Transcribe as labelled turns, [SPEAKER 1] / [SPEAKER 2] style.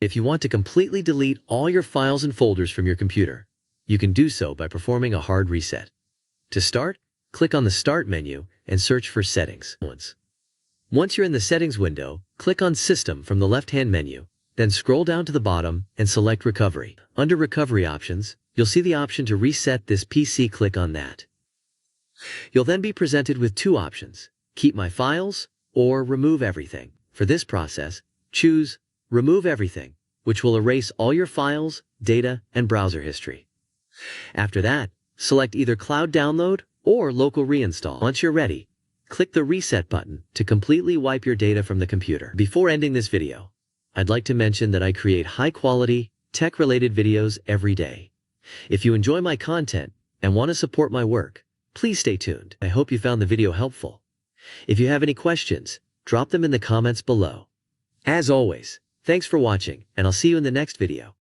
[SPEAKER 1] If you want to completely delete all your files and folders from your computer, you can do so by performing a hard reset. To start, click on the Start menu and search for Settings. Once you're in the Settings window, click on System from the left-hand menu, then scroll down to the bottom and select Recovery. Under Recovery Options, you'll see the option to reset this PC. Click on that. You'll then be presented with two options: Keep My Files or Remove Everything. For this process, choose Remove Everything, which will erase all your files, data, and browser history. After that, select either Cloud Download or Local Reinstall. Once you're ready, click the Reset button to completely wipe your data from the computer. Before ending this video, I'd like to mention that I create high-quality, tech-related videos every day. If you enjoy my content and want to support my work, please stay tuned. I hope you found the video helpful. If you have any questions, drop them in the comments below. As always, thanks for watching, and I'll see you in the next video.